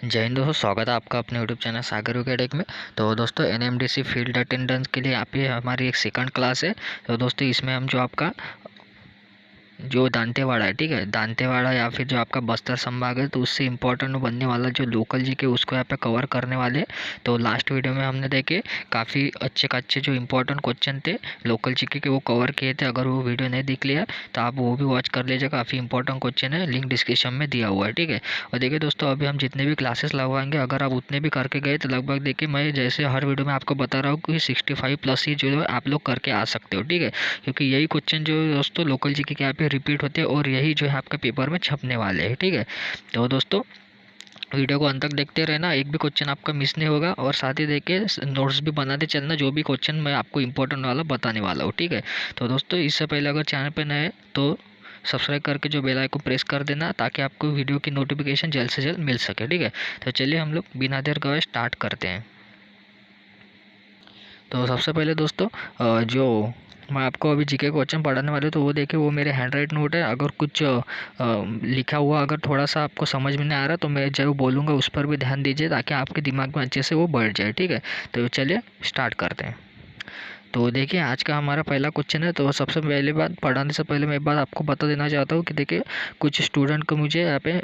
जय हिंद दोस्तों, स्वागत है आपका अपने यूट्यूब चैनल सागर एकेडमी में। तो दोस्तों एनएमडीसी फील्ड अटेंडेंस के लिए आप ये हमारी एक सेकंड क्लास है। तो दोस्तों इसमें हम जो आपका जो दांतेवाड़ा है, ठीक है, दांतेवाड़ा या फिर जो आपका बस्तर संभाग है, तो उससे इम्पोर्टेंट बनने वाला जो लोकल जी के उसको यहाँ पे कवर करने वाले हैं। तो लास्ट वीडियो में हमने देखे काफ़ी अच्छे जो इम्पोर्टेंट क्वेश्चन थे लोकल जी के वो कवर किए थे। अगर वो वीडियो नहीं देख लिया तो आप वो भी वॉच कर लीजिए, काफ़ी इंपॉर्टेंट क्वेश्चन है, लिंक डिस्क्रिप्शन में दिया हुआ है, ठीक है। और देखिए दोस्तों, अभी हम जितने भी क्लासेस लगवाएंगे अगर आप उतने भी करके गए तो लगभग देखिए मैं जैसे हर वीडियो में आपको बता रहा हूँ कि 65+ ही जो है आप लोग करके आ सकते हो, ठीक है। क्योंकि यही क्वेश्चन जो दोस्तों लोकल जी के यहाँ पे रिपीट होते हैं और यही जो है आपका पेपर में छपने वाले हैं, ठीक है। तो दोस्तों वीडियो को अंत तक देखते रहना, एक भी क्वेश्चन आपका मिस नहीं होगा। और साथ ही देखिए नोट्स भी बनाते चलना, जो भी क्वेश्चन मैं आपको इंपॉर्टेंट वाला बताने वाला हूँ, ठीक है। तो दोस्तों इससे पहले अगर चैनल पे नए हैं तो सब्सक्राइब करके जो बेल आइकन प्रेस कर देना, ताकि आपको वीडियो की नोटिफिकेशन जल्द से जल्द मिल सके, ठीक है। तो चलिए हम लोग बिना देर गए स्टार्ट करते हैं। तो सबसे पहले दोस्तों जो मैं आपको अभी जीके क्वेश्चन पढ़ाने वाले, तो वो देखिए वो मेरे हैंड राइट नोट है। अगर कुछ लिखा हुआ अगर थोड़ा सा आपको समझ में नहीं आ रहा तो मैं जो बोलूँगा उस पर भी ध्यान दीजिए, ताकि आपके दिमाग में अच्छे से वो बैठ जाए, ठीक है। तो चलिए स्टार्ट करते हैं। तो देखिए आज का हमारा पहला क्वेश्चन है। तो सबसे पहले बात, पढ़ाने से पहले मैं एक बात आपको बता देना चाहता हूँ कि देखिए कुछ स्टूडेंट को मुझे यहाँ पे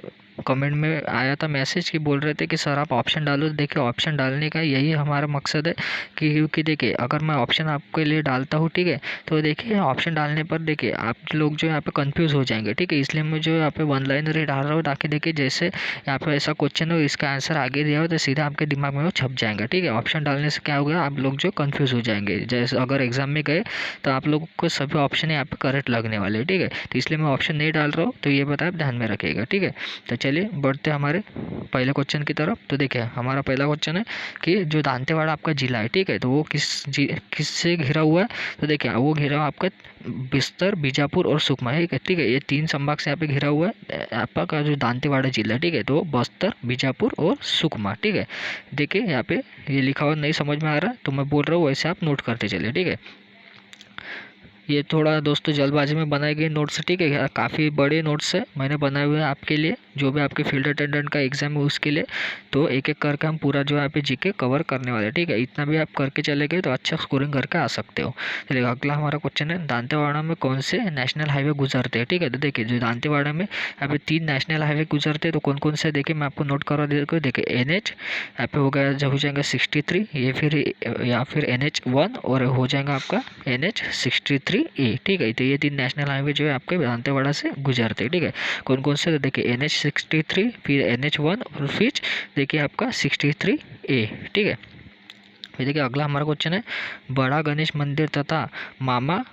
कमेंट में आया था मैसेज कि बोल रहे थे कि सर आप ऑप्शन डालो। देखिए ऑप्शन डालने का यही हमारा मकसद है कि क्योंकि देखिए अगर मैं ऑप्शन आपके लिए डालता हूँ, ठीक है, तो देखिए ऑप्शन डालने पर देखिए आप लोग जो यहाँ पे कंफ्यूज हो जाएंगे, ठीक है। इसलिए मैं जो यहाँ पे वन लाइनर ही डाल रहा हूँ, ताकि देखिए जैसे यहाँ पे ऐसा क्वेश्चन हो इसका आंसर आगे दिया हो तो सीधा आपके दिमाग में वो छप जाएगा, ठीक है। ऑप्शन डालने से क्या होगा, आप लोग जो कंफ्यूज हो जाएंगे। जैसे अगर एग्जाम में गए तो आप लोगों को सभी ऑप्शन यहाँ पे करेक्ट लगने वाले, ठीक है। तो इसलिए मैं ऑप्शन नहीं डाल रहा हूँ, तो ये बात आप ध्यान में रखिएगा, ठीक है। तो चलिए बढ़ते हमारे पहले क्वेश्चन की तरफ। तो देखिए हमारा पहला क्वेश्चन है कि जो दांतेवाड़ा आपका जिला है, ठीक है, तो वो किससे घिरा हुआ है। तो देखिए वो घिरा हुआ आपका बस्तर, बीजापुर और सुकमा है, ठीक है। ये 3 संभाग से यहाँ पे घिरा हुआ है आपका जो दांतेवाड़ा जिला, ठीक है। तो बस्तर, बीजापुर और सुकमा, ठीक है। देखिए यहाँ पे ये लिखा हुआ नहीं समझ में आ रहा तो मैं बोल रहा हूँ वैसे आप नोट करते चलिए, ठीक है। ये थोड़ा दोस्तों जल्दबाजी में बनाए गए नोट्स, ठीक है, काफ़ी बड़े नोट्स है मैंने बनाए हुए हैं आपके लिए, जो भी आपके फील्ड अटेंडेंट का एग्जाम है उसके लिए। तो एक एक करके हम पूरा जो यहाँ पे जीके कवर करने वाले, ठीक है। इतना भी आप करके चले गए तो अच्छा स्कोरिंग करके आ सकते हो। चलिए अगला हमारा क्वेश्चन है, दांतेवाड़ा में कौन से नेशनल हाईवे गुजरते हैं, ठीक है। तो देखिए जो दांतेवाड़ा में यहाँ पे 3 नेशनल हाईवे गुजरते हैं, तो कौन कौन से देखिए मैं आपको नोट करवा देता हूँ। देखिए NH यहाँ पे हो गया, जो हो जाएगा 63, ये फिर या फिर NH1 और हो जाएगा आपका NH63A, ठीक है। तो ये 3 नेशनल हाईवे जो है आपके दांतेवाड़ा से गुजरते हैं, ठीक है। कौन कौन से, तो देखिए NH63, फिर NH1 और फिर देखिए आपका 63A, ठीक है। फिर देखिए अगला हमारा क्वेश्चन है, बड़ा गणेश मंदिर तथा मामा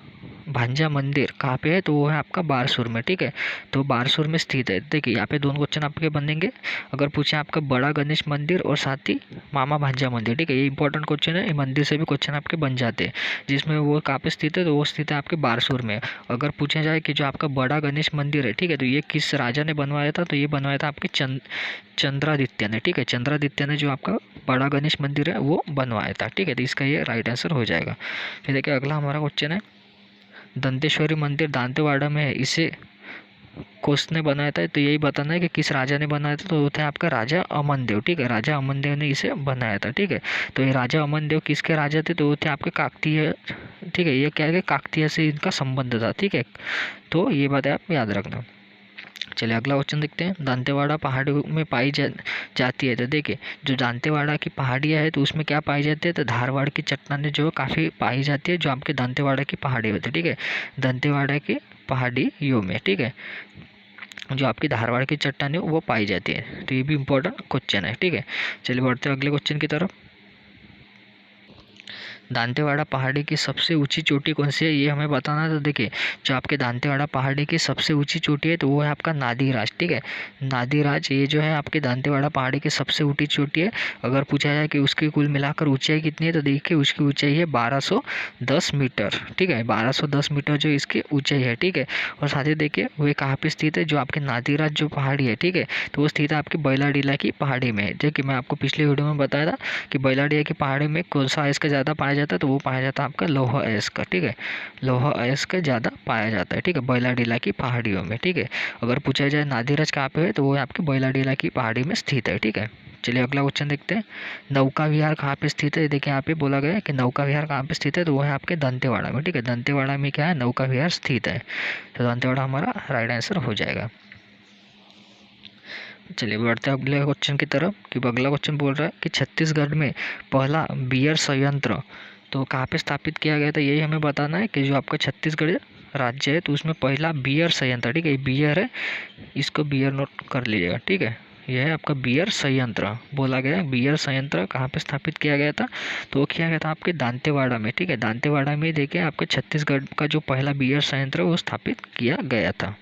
भांजा मंदिर कहाँ पे है। तो वो है आपका बारसूर में, ठीक है। तो बारसूर में स्थित है। देखिए यहाँ पे दोनों क्वेश्चन आपके बनेंगे। अगर पूछे आपका बड़ा गणेश मंदिर और साथ ही मामा भांजा मंदिर, ठीक है, ये इंपॉर्टेंट क्वेश्चन है। ये मंदिर से भी क्वेश्चन आपके बन जाते हैं। जिसमें वो कहाँ पे स्थित है, तो वो स्थित है आपके बारसूर में। अगर पूछा जाए कि जो आपका बड़ा गणेश मंदिर है, ठीक है, तो ये किस राजा ने बनवाया था, तो ये बनवाया था आपके चंद्रादित्य ने, ठीक है। चंद्रादित्य ने जो आपका बड़ा गणेश मंदिर है वो बनवाया था, ठीक है। तो इसका ये राइट आंसर हो जाएगा। फिर देखिए अगला हमारा क्वेश्चन है, दंतेश्वरी मंदिर दांतेवाड़ा में है, इसे किसने बनाया था। तो यही बताना है कि किस राजा ने बनाया था। तो वो था आपका राजा अमन देव, ठीक है। राजा अमन देव ने इसे बनाया था, ठीक है। तो ये राजा अमन देव किसके राजा थे, तो वो थे आपके काकतीय, ठीक है। ये क्या है, काकतीय से इनका संबंध था, ठीक है। तो ये बात आप याद रखना। चलिए अगला क्वेश्चन देखते हैं, दांतेवाड़ा पहाड़ियों में पाई जाती है। तो देखिए जो दांतेवाड़ा की पहाड़ियाँ है तो उसमें क्या पाई जाती है, तो धारवाड़ की चट्टानें जो काफ़ी पाई जाती है, जो आपके दांतेवाड़ा की पहाड़ी होती है, ठीक है। दांतेवाड़ा की पहाड़ियों में, ठीक है, जो आपकी धारवाड़ की चट्टानें वो पाई जाती है। तो ये भी इंपॉर्टेंट क्वेश्चन है, ठीक है। चलिए बढ़ते हैं अगले क्वेश्चन की तरफ। दांतेवाड़ा पहाड़ी की सबसे ऊंची चोटी कौन सी है, ये हमें बताना है। तो देखिए जो आपके दांतेवाड़ा पहाड़ी की सबसे ऊंची चोटी है तो वो है आपका नादीराज, ठीक है। नादीराज ये जो है आपके दांतेवाड़ा पहाड़ी की सबसे ऊंची चोटी है। अगर पूछा जाए कि उसकी कुल मिलाकर ऊंचाई कितनी है, तो देखिए उसकी ऊंचाई है 1210 मीटर, ठीक है। 1210 मीटर जो इसकी ऊंचाई है, ठीक है। और साथ ही देखिए वो कहाँ पे स्थित है, जो आपके नादीराज जो पहाड़ी है, ठीक है, तो वो स्थित है आपकी बैलाडीला की पहाड़ी में। देखिए मैं आपको पिछले वीडियो में बताया था कि बैलाडीला की पहाड़ी में कौन सा अयस्क ज़्यादा पाया जाता है, तो वो पाया जाता है आपका लौह अयस्क, ठीक है। लौह अयस्क ज़्यादा पाया जाता है, ठीक है, बैलाडीला की पहाड़ियों में, ठीक है। अगर पूछा जाए नादीराज कहाँ पे है, तो वो आपके बैलाडीला की पहाड़ी में स्थित है, ठीक है। चलिए अगला क्वेश्चन देखते हैं। नौका विहार कहाँ पे स्थित है? देखिए यहाँ पे बोला गया है कि नौका विहार कहाँ पे स्थित है, तो वो है आपके दंतेवाड़ा में। ठीक है, दंतेवाड़ा में क्या है, नौका विहार स्थित है, तो दंतेवाड़ा हमारा राइट आंसर हो जाएगा। चलिए बढ़ते हैं अगले क्वेश्चन की तरफ कि अगला क्वेश्चन बोल रहा है कि छत्तीसगढ़ में पहला बियर संयंत्र तो कहाँ पे स्थापित किया गया था, यही हमें बताना है कि जो आपका छत्तीसगढ़ राज्य है तो उसमें पहला बियर संयंत्र, ठीक है, बियर है, इसको बियर नोट कर लीजिएगा। ठीक है, यह है आपका बियर संयंत्र बोला गया है। बियर संयंत्र कहाँ पे स्थापित किया गया था, तो वो किया गया था आपके दांतेवाड़ा में। ठीक है, दांतेवाड़ा में देखिए आपके छत्तीसगढ़ का जो पहला बियर संयंत्र वो स्थापित किया गया था।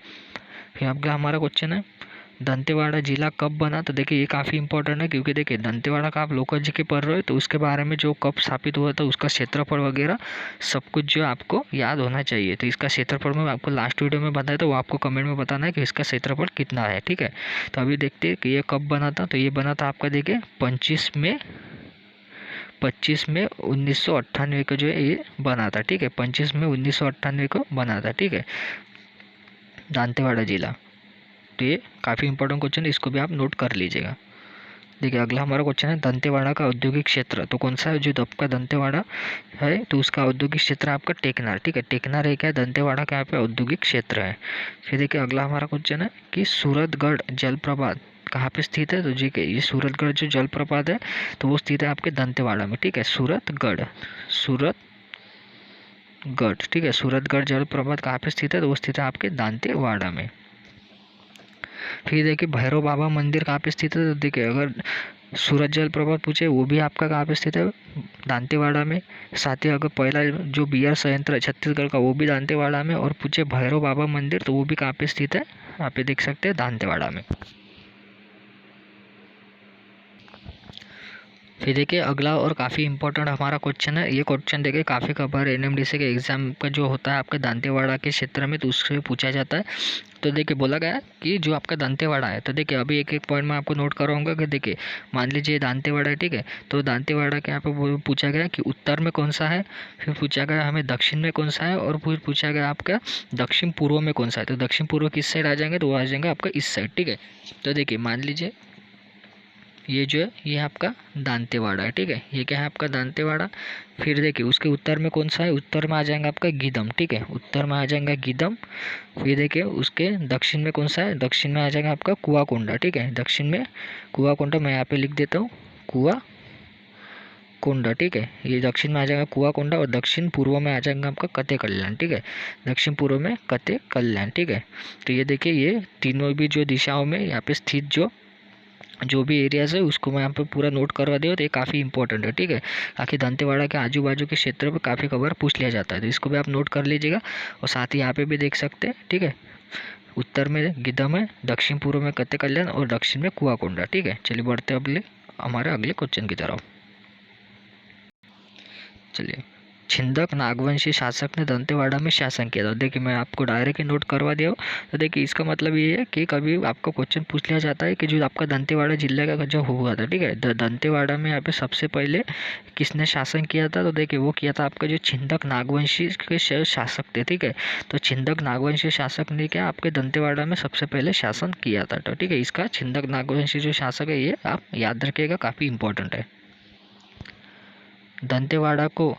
फिर आपका हमारा क्वेश्चन है दंतेवाड़ा जिला कब बना, तो देखिए ये काफ़ी इंपॉर्टेंट है, क्योंकि देखिए दंतेवाड़ा का आप लोकल जी के पढ़ रहे हो तो उसके बारे में जो कब स्थापित हुआ था, उसका क्षेत्रफल वगैरह सब कुछ जो आपको याद होना चाहिए। तो इसका क्षेत्रफल मैं आपको लास्ट वीडियो में बताया, तो वो आपको कमेंट में बताना है कि इसका क्षेत्रफल कितना है। ठीक है, तो अभी देखते हैं कि ये कब बना था, तो ये बना था आपका देखिए 25 में 1998 को जो है ये बना था। ठीक है, 25 में 1998 को बना था। ठीक है, दांतेवाड़ा जिला, तो ये काफ़ी इंपॉर्टेंट क्वेश्चन है, इसको भी आप नोट कर लीजिएगा। देखिए अगला हमारा क्वेश्चन है दंतेवाड़ा का औद्योगिक क्षेत्र तो कौन सा है, जो आपका दंतेवाड़ा है तो उसका औद्योगिक क्षेत्र आपका टेकनार। ठीक है, टेकनार है क्या, दंतेवाड़ा का यहाँ पे औद्योगिक क्षेत्र है। फिर देखिए अगला हमारा क्वेश्चन है कि सूरतगढ़ जलप्रपात कहाँ पे स्थित है, तो जी के ये सूरतगढ़ जो जलप्रपात है तो वो स्थित है आपके दंतेवाड़ा में। ठीक है, सूरतगढ़, ठीक है, सूरतगढ़ जलप्रपात कहाँ पे स्थित है, तो वो स्थित है आपके दांतेवाड़ा में। फिर देखिए भैरव बाबा मंदिर कहाँ पे स्थित है, तो देखिए अगर सूरज जलप्रपात पूछे वो भी आपका कहाँ पे स्थित है, दांतेवाड़ा में। साथ ही अगर पहला जो बियर संयंत्र है छत्तीसगढ़ का वो भी दांतेवाड़ा में, और पूछे भैरव बाबा मंदिर तो वो भी कहाँ पे स्थित है, यहाँ पे देख सकते हैं दांतेवाड़ा में। फिर देखिए अगला और काफ़ी इंपॉर्टेंट हमारा क्वेश्चन है, ये क्वेश्चन देखिए काफ़ी कबार एनएमडीसी के एग्जाम का जो होता है आपके दांतेवाड़ा के क्षेत्र में तो उससे पूछा जाता है। तो देखिए बोला गया कि जो आपका दांतेवाड़ा है, तो देखिए अभी एक एक पॉइंट में आपको नोट कराऊंगा कि देखिए मान लीजिए दांतेवाड़ा है, ठीक है, तो दांतेवाड़ा के यहाँ पे पूछा गया कि उत्तर में कौन सा है, फिर पूछा गया हमें दक्षिण में कौन सा है, और फिर पूछा गया आपका दक्षिण पूर्व में कौन सा है। तो दक्षिण पूर्व किस साइड आ जाएंगे, तो वो आ जाएंगे आपका इस साइड। ठीक है, तो देखिए मान लीजिए ये जो है ये आपका दांतेवाड़ा है। ठीक है, ये क्या है आपका दांतेवाड़ा। फिर देखिए उसके उत्तर में कौन सा है, उत्तर में आ जाएगा आपका गीदम। ठीक है, उत्तर में आ जाएगा गीदम। फिर देखिए उसके दक्षिण में कौन सा है, दक्षिण में आ जाएगा आपका कुआकोंडा। ठीक है, दक्षिण में कुआकोंडा, मैं यहाँ पे लिख देता हूँ कुआकोंडा। ठीक है, ये दक्षिण में आ जाएगा कुआकोंडा, और दक्षिण पूर्व में आ जाएगा आपका कते कल्याण। ठीक है, दक्षिण पूर्व में कते कल्याण। ठीक है, तो ये देखिए ये तीनों भी जो दिशाओं में यहाँ पे स्थित जो भी एरियाज़ है उसको मैं यहाँ पे पूरा नोट करवा दिया, तो ये काफ़ी इंपॉर्टेंट है। ठीक है, आखिर दंतेवाड़ा के आजू बाजू के क्षेत्र पे काफ़ी खबर पूछ लिया जाता है, तो इसको भी आप नोट कर लीजिएगा। और साथ ही यहाँ पे भी देख सकते हैं। ठीक है, उत्तर में गिदम है, दक्षिण पूर्व में कत्ते कल्याण, और दक्षिण में कुआकोंडा। ठीक है, चलिए बढ़ते हमारे अगले क्वेश्चन की तरफ। चलिए, छिंदक नागवंशी शासक ने दंतेवाड़ा में शासन किया था। देखिए मैं आपको डायरेक्ट ही नोट करवा दिया हूँ, तो देखिए इसका मतलब ये है कि कभी आपका क्वेश्चन पूछ लिया जाता है कि जो आपका दंतेवाड़ा जिले का जो हुआ था, ठीक है, दंतेवाड़ा में यहाँ पे सबसे पहले किसने शासन किया था, तो देखिए वो किया था आपका जो छिंदक नागवंशी के शासक थे। ठीक है, तो छिंदक नागवंशी शासक ने क्या आपके दंतेवाड़ा में सबसे पहले शासन किया था। तो ठीक है, इसका छिंदक नागवंशी जो शासक है ये आप याद रखिएगा, काफ़ी इंपॉर्टेंट है। दंतेवाड़ा को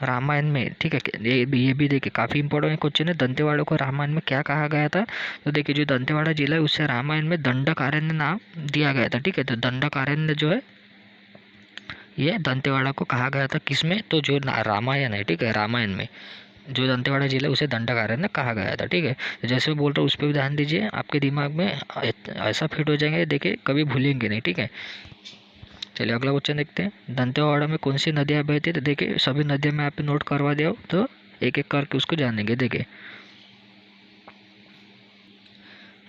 रामायण में, ठीक है, ये भी देखिए काफ़ी इंपॉर्टेंट क्वेश्चन है, दंतेवाड़ा को रामायण में क्या कहा गया था, तो देखिए जो दंतेवाड़ा जिला है उससे रामायण में दंडकारण्य नाम दिया गया था। ठीक है, तो दंडकारण्य जो है ये दंतेवाड़ा को कहा गया था किसमें, तो जो रामायण है, ठीक है, रामायण में जो दंतेवाड़ा जिला है उसे दंडकारण्य कहा गया था। ठीक है, तो जैसे मैं बोल रहा हूँ उस पर भी ध्यान दीजिए, आपके दिमाग में ऐसा फिट हो जाएंगे, देखिए कभी भूलेंगे नहीं। ठीक है, चलिए अगला क्वेश्चन देखते हैं। दंतेवाड़ा में कौन सी नदियाँ बहती है, तो देखिए सभी नदियाँ मैं यहाँ पे नोट करवा दिया हूँ, तो एक एक करके उसको जानेंगे। देखिए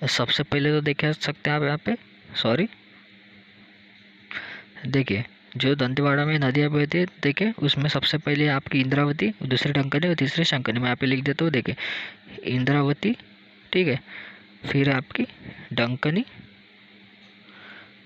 सबसे पहले तो देख सकते हैं आप यहाँ पे, सॉरी, देखिए जो दंतेवाड़ा में नदियाँ बहती है, देखिए उसमें सबसे पहले आपकी इंद्रावती, दूसरी डंकनी और तीसरी शंकनी। मैं यहाँ पे लिख देता हूँ, देखिए इंद्रावती, ठीक है, फिर आपकी डंकनी,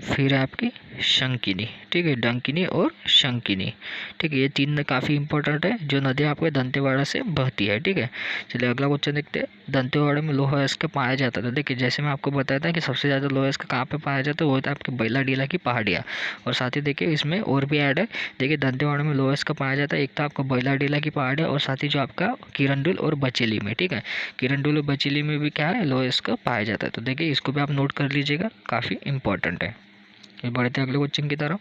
फिर आपकी शंकिनी। ठीक है, डंकिनी और शंकिनी। ठीक है, ये तीन काफ़ी इंपॉर्टेंट है जो नदियाँ आपके दंतेवाड़ा से बहती है। ठीक है, चलिए अगला क्वेश्चन देखते हैं। दंतेवाड़ा में लोहा अयस्क पाया जाता था। देखिए जैसे मैं आपको बताया था कि सबसे ज़्यादा लोहा अयस्क कहाँ पे पाया जाता है, वो होता है आपके बैलाडीला की पहाड़ियाँ। और साथ ही देखिए इसमें और भी ऐड है। देखिए दंतेवाड़ा में लोहा अयस्क पाया जाता है, एक तो आपका बैलाडीला की पहाड़ियाँ और साथ ही जो आपका किरंदुल और बचेली में, ठीक है, किरंदुल और बचेली में भी क्या है, लोहा अयस्क पाया जाता है। तो देखिए इसको भी आप नोट कर लीजिएगा, काफ़ी इंपॉर्टेंट है। फिर बढ़ते हैं अगले क्वेश्चन की तरफ।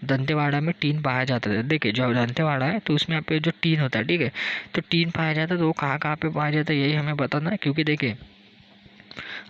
दंतेवाड़ा में टीन पाया जाता था। देखिए जो दंतेवाड़ा है तो उसमें यहाँ पे जो टीन होता है, ठीक है, तो टीन पाया जाता है, तो वो कहाँ कहाँ पे पाया जाता है यही हमें बताना है। क्योंकि देखिए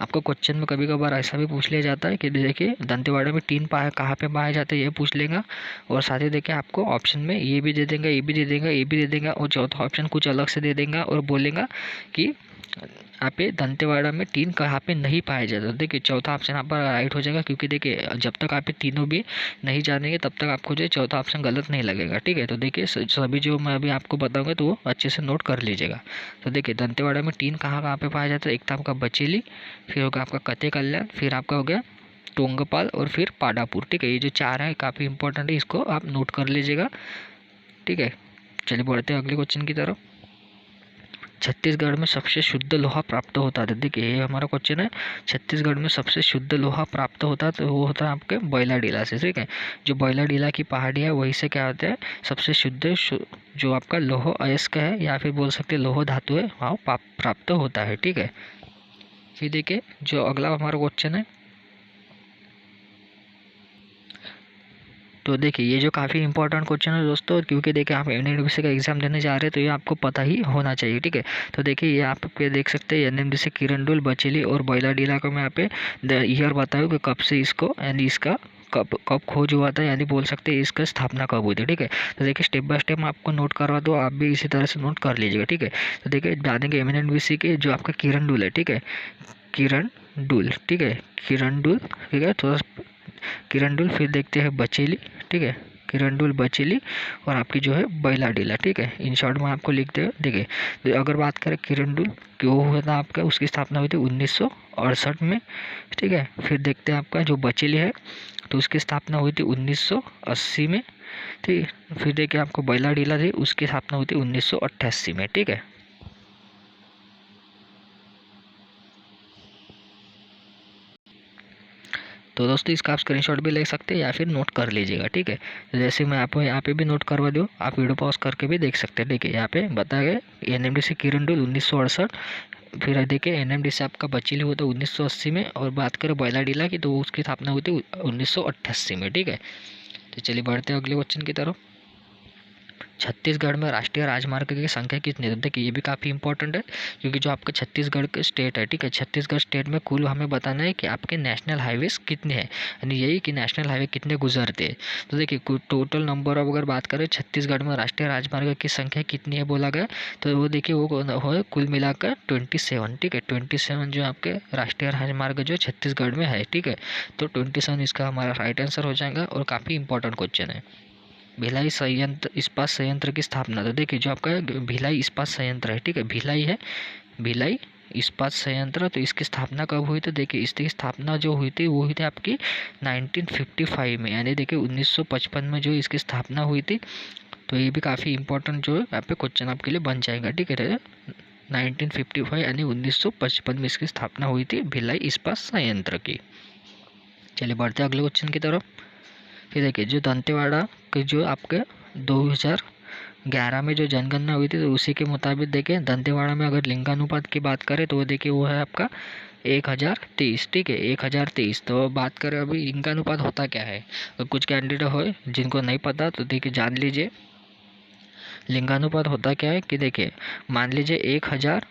आपको क्वेश्चन में कभी कभार ऐसा भी पूछ लिया जाता है कि देखिए दंतेवाड़ा में टीन पाया कहाँ पे पाया जाता है, ये पूछ लेगा। और साथ ही देखिए आपको ऑप्शन में ये भी दे देंगे, ये भी दे देंगे, ये भी दे देंगे, और चौथा ऑप्शन कुछ अलग से दे देंगे और बोलेगा कि यहाँ पे दंतेवाड़ा में टीन कहाँ पे नहीं पाया जाता। देखिए चौथा ऑप्शन यहाँ पर राइट हो जाएगा, क्योंकि देखिए जब तक आप तीनों भी नहीं जानेंगे तब तक आपको जो चौथा ऑप्शन गलत नहीं लगेगा, ठीक है। तो देखिए सभी जो मैं अभी आपको बताऊंगा तो वो अच्छे से नोट कर लीजिएगा। तो देखिए दंतेवाड़ा में टीन कहाँ कहाँ पे पाया जाता है, एक था आपका बचेली, फिर होगा आपका कते कल्याण, फिर आपका हो गया टोंगपाल और फिर पाडापुर, ठीक है। ये जो चार है काफ़ी इंपॉर्टेंट है, इसको आप नोट कर लीजिएगा, ठीक है। चलिए बढ़ते हैं अगले क्वेश्चन की तरफ। छत्तीसगढ़ में सबसे शुद्ध लोहा प्राप्त होता है। देखिए ये हमारा क्वेश्चन है, छत्तीसगढ़ में सबसे शुद्ध लोहा प्राप्त होता है, तो वो होता है आपके बैलाडीला से, ठीक है। जो बैलाडीला की पहाड़ी है वहीं से क्या होता है, सबसे शुद्ध जो आपका लोह अयस्क है या फिर बोल सकते हैं लोह धातु है, वहाँ प्राप्त होता है, ठीक है। फिर देखिए जो अगला हमारा क्वेश्चन है, तो देखिए ये जो काफ़ी इंपॉर्टेंट क्वेश्चन है दोस्तों, क्योंकि देखिए आप एनएमडीसी का एग्जाम देने जा रहे हैं तो ये आपको पता ही होना चाहिए, ठीक है। तो देखिए ये आप पे देख सकते हैं एनएमडीसी किरंदुल, बचेली और बैलाडीला को मैं यहाँ पे ईयर बताऊँ कि कब से इसको यानी इसका कब कब खोज हुआ था, यानी बोल सकते हैं इसका स्थापना कब हुई थी, ठीक है। तो देखिए स्टेप बाय स्टेप मैं आपको नोट करवा दो, आप भी इसी तरह से नोट कर लीजिएगा, ठीक है। तो देखिए जानेंगे एनएमडीसी के जो आपका किरंदुल है, ठीक है, किरंदुल, ठीक है, किरंदुल, ठीक है, थोड़ा किरंदुल, फिर देखते हैं बचेली, ठीक है, किरंदुल बचेली और आपकी जो है बैलाडीला, ठीक है। इन शॉर्ट में आपको लिखते हैं। देखिए तो अगर बात करें किरंदुल क्यों हुआ था आपका, उसकी स्थापना हुई थी 1968 में, ठीक है। फिर देखते हैं आपका जो बचेली है तो उसकी स्थापना हुई थी 1980 में, ठीक है। फिर देखिए आपको बैलाडीला थी, उसकी स्थापना हुई थी 1988 में, ठीक है। तो दोस्तों इसका आप स्क्रीनशॉट भी ले सकते हैं या फिर नोट कर लीजिएगा, ठीक है। तो जैसे मैं आपको यहाँ पे भी नोट करवा दूँ, आप वीडियो पॉज करके भी देख सकते हैं। देखिए यहाँ पे बताया गया एनएमडीसी किरंदुल 1968, फिर देखिए एनएमडीसी आपका बचेली हुआ था 1980 में, और बात करें बैलाडीला की तो उसकी स्थापना हुई थी 1988 में, ठीक है। तो चलिए बढ़ते हैं अगले क्वेश्चन की तरफ। छत्तीसगढ़ में राष्ट्रीय राजमार्ग की संख्या कितनी है? देखिए ये भी काफ़ी इंपॉर्टेंट है, क्योंकि जो आपका छत्तीसगढ़ का स्टेट है, ठीक है, छत्तीसगढ़ स्टेट में कुल हमें बताना है कि आपके नेशनल हाईवेज कितने हैं, यानी यही कि नेशनल हाईवे कितने गुजरते हैं। तो देखिए टोटल नंबर ऑफ अगर बात करें छत्तीसगढ़ में राष्ट्रीय राजमार्ग की संख्या कितनी है बोला गया, तो वो देखिए वो हो कुल मिलाकर 27, ठीक है। 27 जो आपके राष्ट्रीय राजमार्ग जो छत्तीसगढ़ में है, ठीक है। तो 27 इसका हमारा राइट आंसर हो जाएगा, और काफ़ी इंपॉर्टेंट क्वेश्चन है। भिलाई संयंत्र इस्पात संयंत्र की स्थापना, तो देखिए जो आपका भिलाई इस्पात संयंत्र है, ठीक है, भिलाई है, भिलाई इस्पात संयंत्र, तो इसकी स्थापना कब हुई? तो देखिए इसकी स्थापना जो हुई थी वो हुई थी आपकी 1955 में, यानी देखिए 1955 में जो इसकी स्थापना हुई थी। तो ये भी काफ़ी इंपॉर्टेंट जो है यहाँ पे क्वेश्चन आपके लिए बन जाएगा, ठीक है। 1955 यानी 1955 में इसकी स्थापना हुई थी भिलाई इस्पात संयंत्र की। चलिए बढ़ते हैं अगले क्वेश्चन की तरफ। फिर देखिए जो दंतेवाड़ा के जो आपके 2011 में जो जनगणना हुई थी तो उसी के मुताबिक देखिए दंतेवाड़ा में अगर लिंगानुपात की बात करें तो वो देखिए वो है आपका 1023, ठीक है, 1023। तो बात करें अभी लिंगानुपात होता क्या है, और कुछ कैंडिडेट हो जिनको नहीं पता तो देखिए जान लीजिए। लिंगानुपात होता क्या है कि देखिए मान लीजिए 1000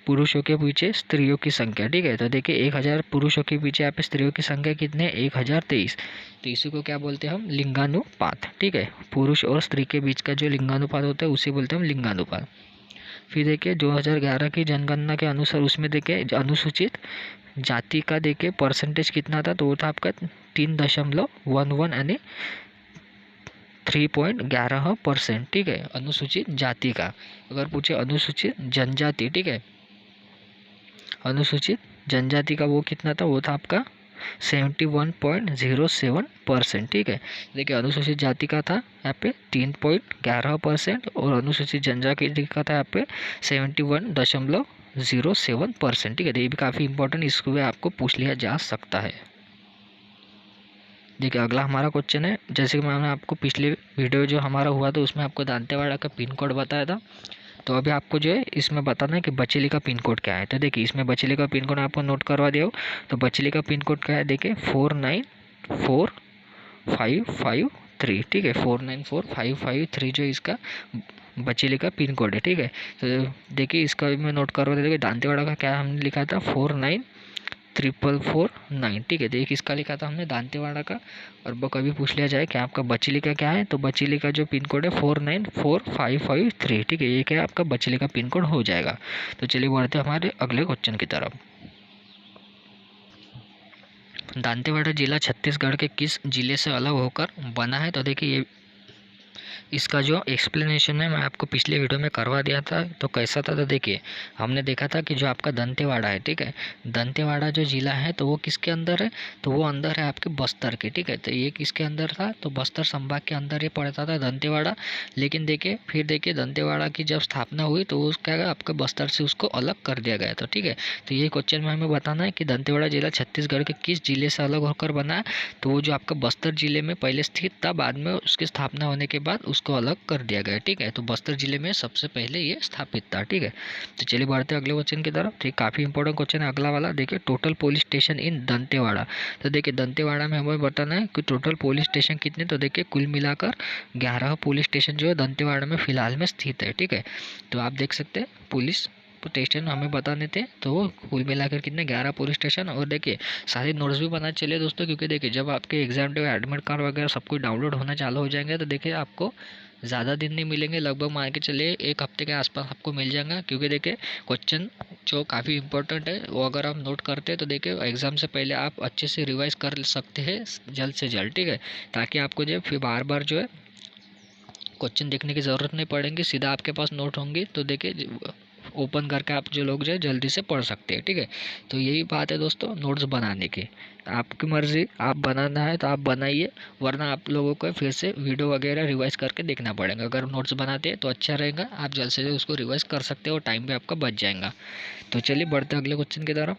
पुरुषों के पीछे स्त्रियों की संख्या, ठीक है। तो देखिए 1000 पुरुषों के पीछे यहाँ पे स्त्रियों की संख्या कितने, 1023। तो इसी को क्या बोलते हैं हम, लिंगानुपात, ठीक है। पुरुष और स्त्री के बीच का जो लिंगानुपात होता है उसे बोलते हैं हम लिंगानुपात। फिर देखिए 2011 की जनगणना के अनुसार उसमें देखिए अनुसूचित जाति का देखिए परसेंटेज कितना था, तो वो था आपका 3.11 यानी 3.11%, ठीक है, अनुसूचित जाति का। अगर पूछे अनुसूचित जनजाति, ठीक है, अनुसूचित जनजाति का वो कितना था, वो था आपका 71.07%, ठीक है। देखिए अनुसूचित जाति का था यहाँ पे 3.11% और अनुसूचित जनजाति का था यहाँ पे 71.07 0.07%। ठीक है, तो ये भी काफ़ी इंपॉर्टेंट, इसको भी आपको पूछ लिया जा सकता है। देखिए अगला हमारा क्वेश्चन है, जैसे कि मैंने आपको पिछले वीडियो जो हमारा हुआ था उसमें आपको दांतेवाड़ा का पिन कोड बताया था, तो अभी आपको जो है इसमें बताना है कि बचेली का पिन कोड क्या है। तो देखिए इसमें बचेली का पिन कोड आपको नोट करवा दिया हो, तो बचेली का पिन कोड क्या है, देखिए 494553। ठीक है, 494553 जो इसका बचेली का पिन कोड है। ठीक है, तो देखिए इसका भी मैं नोट करवा देता हूँ। दांतेवाड़ा का क्या हमने लिखा था, 494449। ठीक है, देखिए इसका लिखा था हमने दांतेवाड़ा का, और वो कभी पूछ लिया जाए कि आपका बचेली का क्या है, तो बचेली का जो पिन कोड है 494553। ठीक है, ये क्या है आपका बचेली का पिन कोड हो जाएगा। तो चलिए बढ़ते हैं हमारे अगले क्वेश्चन की तरफ। दांतेवाड़ा जिला छत्तीसगढ़ के किस जिले से अलग होकर बना है, तो देखिए ये इसका जो एक्सप्लेनेशन है मैं आपको पिछले वीडियो में करवा दिया था। तो कैसा था, तो देखिए हमने देखा था कि जो आपका दंतेवाड़ा है, ठीक है, दंतेवाड़ा जो ज़िला है तो वो किसके अंदर है, तो वो अंदर है आपके बस्तर के। ठीक है, तो ये किसके अंदर था, तो बस्तर संभाग के अंदर ये पड़ता था दंतेवाड़ा। लेकिन देखिए फिर देखिए दंतेवाड़ा की जब स्थापना हुई तो उसका आपका बस्तर से उसको अलग कर दिया गया था। ठीक है, तो ये क्वेश्चन में हमें बताना है कि दंतेवाड़ा जिला छत्तीसगढ़ के किस जिले से अलग होकर बना है, तो वो जो आपका बस्तर जिले में पहले स्थित था, बाद में उसकी स्थापना होने के बाद उसको अलग कर दिया गया। ठीक है, तो बस्तर जिले में सबसे पहले ये स्थापित था। ठीक है, तो चलिए बढ़ते हैं अगले क्वेश्चन की तरफ। ठीक, काफ़ी इंपॉर्टेंट क्वेश्चन है अगला वाला। देखिए टोटल पुलिस स्टेशन इन दंतेवाड़ा, तो देखिए दंतेवाड़ा में हमें बताना है कि टोटल पुलिस स्टेशन कितने, तो देखिए कुल मिलाकर 11 पुलिस स्टेशन जो है दंतेवाड़ा में फिलहाल में स्थित है। ठीक है, तो आप देख सकते हैं पुलिस स्टेशन हमें बताने थे, तो कुल मिलाकर कितने 11 पुलिस स्टेशन। और देखिए सारे नोट्स भी बनाए चलिए दोस्तों, क्योंकि देखिए जब आपके एग्जाम डे एडमिट कार्ड वगैरह सब कुछ डाउनलोड होना चालू हो जाएंगे तो देखिए आपको ज़्यादा दिन नहीं मिलेंगे, लगभग मान के चलिए 1 हफ्ते के आसपास आपको मिल जाएगा। क्योंकि देखिए क्वेश्चन जो काफ़ी इंपॉर्टेंट है वो अगर आप नोट करते हैं तो देखिए एग्ज़ाम से पहले आप अच्छे से रिवाइज कर सकते हैं जल्द से जल्द। ठीक है, ताकि आपको जो फिर बार बार जो है क्वेश्चन देखने की ज़रूरत नहीं पड़ेगी, सीधा आपके पास नोट होंगी, तो देखिए ओपन करके आप जो लोग जो है जल्दी से पढ़ सकते हैं। ठीक है, तो यही बात है दोस्तों नोट्स बनाने की, आपकी मर्ज़ी, आप बनाना है तो आप बनाइए, वरना आप लोगों को फिर से वीडियो वगैरह रिवाइज करके देखना पड़ेगा। अगर नोट्स बनाते हैं तो अच्छा रहेगा, आप जल्द से जल्द उसको रिवाइज कर सकते हो और टाइम भी आपका बच जाएगा। तो चलिए बढ़ते अगले क्वेश्चन की तरफ।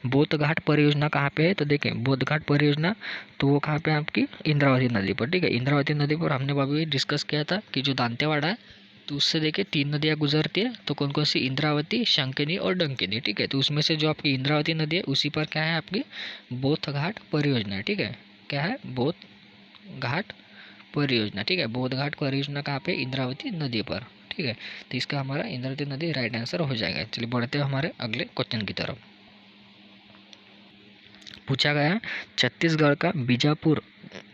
बोधघाट परियोजना कहाँ पे है, तो देखिए बोधघाट परियोजना तो वो कहाँ पे है आपकी इंद्रावती नदी पर। ठीक है, इंद्रावती नदी पर हमने अभी डिस्कस किया था कि जो दांतेवाड़ा है तो उससे देखिए 3 नदियाँ गुजरती है, तो कौन कौन सी, इंद्रावती, शंकिनी और डंकिनी। ठीक है, तो उसमें से जो आपकी इंद्रावती नदी है उसी पर क्या है आपकी बोधघाट परियोजना है। ठीक है, क्या है, बोधघाट परियोजना। ठीक है, बोधघाट परियोजना कहाँ पे, इंद्रावती नदी पर। ठीक है, तो इसका हमारा इंद्रावती नदी राइट आंसर हो जाएगा। चलिए बढ़ते हैं हमारे अगले क्वेश्चन की तरफ। पूछा गया है छत्तीसगढ़ का बीजापुर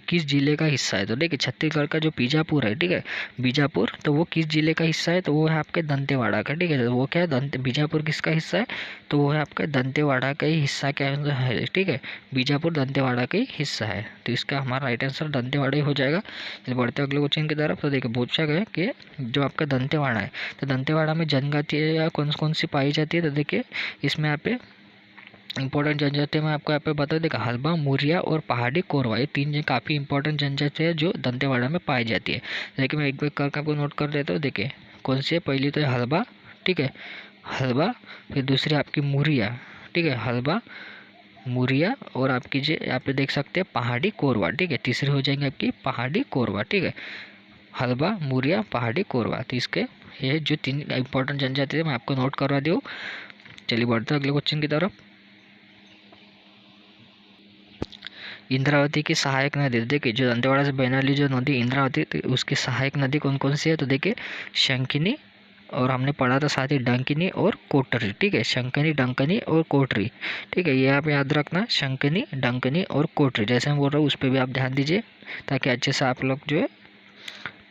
किस जिले का हिस्सा है, तो देखिए छत्तीसगढ़ का जो बीजापुर है, ठीक है, बीजापुर तो वो किस जिले का हिस्सा है, तो वो है आपके दंतेवाड़ा का। ठीक है, तो वो क्या है, बीजापुर किसका हिस्सा है, तो वो है आपका दंतेवाड़ा का ही हिस्सा क्या है। ठीक है, बीजापुर दंतेवाड़ा का ही हिस्सा है, तो इसका हमारा राइट आंसर दंतेवाड़ा ही हो जाएगा। चलिए बढ़ते अगले क्वेश्चन की तरफ। तो देखिए पूछा गया कि जो आपका दंतेवाड़ा है, तो दंतेवाड़ा में जनजाति या कौन कौन सी पाई जाती है, तो देखिए इसमें यहाँ पे इंपॉर्टेंट जनजाति में आपको यहाँ पे बता देगा, हल्बा, मुरिया और पहाड़ी कोरवा, ये 3 काफ़ी इंपॉर्टेंट जनजाति है जो दंतेवाड़ा में पाई जाती है। देखिए मैं एक बार करके आपको नोट कर देता हूँ। देखिए कौन सी है, पहली तो है हल्बा, ठीक है, हल्बा, फिर दूसरी आपकी मुरिया, ठीक है, हल्बा, मुरिया, और आपकी जो यहाँ पे देख सकते हैं पहाड़ी कोरवा। ठीक है, तीसरी हो जाएंगे आपकी पहाड़ी कोरवा। ठीक है, हल्बा, मुरिया, पहाड़ी कोरवा, तो इसके ये जो 3 इंपॉर्टेंट जनजाति है मैं आपको नोट करवा दूँ। चलिए बढ़ते अगले क्वेश्चन की तरफ। इंद्रावती की सहायक नदी, देखिए जो दंतेवाड़ा से बहने वाली जो नदी इंद्रावती, तो उसकी सहायक नदी कौन कौन सी है, तो देखिए शंकिनी, और हमने पढ़ा था साथ ही डंकिनी और कोटरी। ठीक है, शंकिनी, डंकिनी और कोटरी। ठीक है, ये आप याद रखना, शंकिनी, डंकिनी और कोटरी, जैसे मैं बोल रहा हूँ उस पर भी आप ध्यान दीजिए, ताकि अच्छे से आप लोग जो है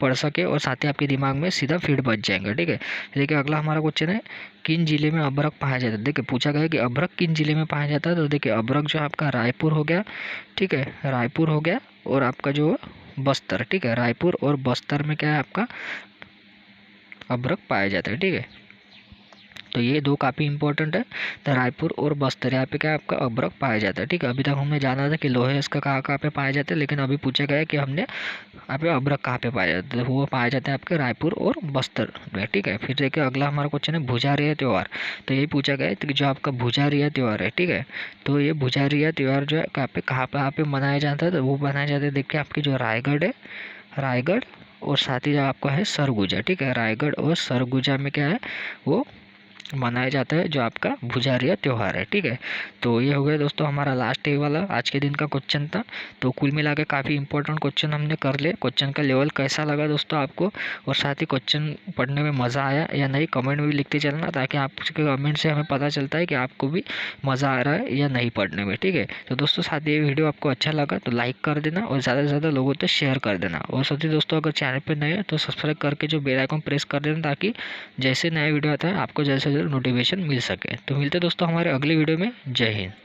पढ़ सके और साथ ही आपके दिमाग में सीधा फिट बच जाएंगे। ठीक है, देखिए अगला हमारा क्वेश्चन है किन जिले में अभ्रक पाया जाता है। देखिए पूछा गया है कि अभ्रक किन जिले में पाया जाता है, तो देखिए अभ्रक जो आपका रायपुर हो गया, ठीक है, रायपुर हो गया, और आपका जो बस्तर, ठीक है, रायपुर और बस्तर में क्या है आपका अभ्रक पाया जाता है। ठीक है, तो ये दो काफ़ी इंपॉर्टेंट है। तो रायपुर और बस्तर यहाँ पे क्या है आपका अभ्रक पाया जाता है। ठीक है, अभी तक हमने जाना था कि लोहे इसका कहाँ कहाँ पे पाए जाते हैं, लेकिन अभी पूछा गया है कि हमने यहाँ पे अभ्रक कहाँ पे पाए जाते हैं। वो पाए जाते हैं आपके रायपुर और बस्तर में। ठीक है, फिर देखिए अगला हमारा क्वेश्चन है भुजारिया त्यौहार। तो यही पूछा गया है कि जो आपका भुजारिया त्यौहार है, ठीक है, तो ये भुजारिया त्यौहार जो है कहाँ पे मनाया जाता है, तो वो मनाया जाता है देखिए आपकी जो रायगढ़ है, रायगढ़ और साथ ही जो आपका है सरगुजा। ठीक है, रायगढ़ और सरगुजा में क्या है वो मनाया जाता है जो आपका भुजारिया त्यौहार है। ठीक है, तो ये हो गया दोस्तों हमारा लास्ट ये वाला आज के दिन का क्वेश्चन था। तो कुल मिला के काफ़ी इंपॉर्टेंट क्वेश्चन हमने कर लिए। क्वेश्चन का लेवल कैसा लगा दोस्तों आपको, और साथ ही क्वेश्चन पढ़ने में मज़ा आया या नहीं, कमेंट में भी लिखते चलना, ताकि आपके कमेंट से हमें पता चलता है कि आपको भी मज़ा आ रहा है या नहीं पढ़ने में। ठीक है, तो दोस्तों साथ ये वीडियो आपको अच्छा लगा तो लाइक कर देना और ज़्यादा से ज़्यादा लोगों तक शेयर कर देना। और साथ ही दोस्तों अगर चैनल पर नए हैं तो सब्सक्राइब करके जो बेल आइकन प्रेस कर देना, ताकि जैसे नया वीडियो आता है आपको जल्द से जल्द नोटिफिकेशन मिल सके। तो मिलते हैं दोस्तों हमारे अगले वीडियो में। जय हिंद।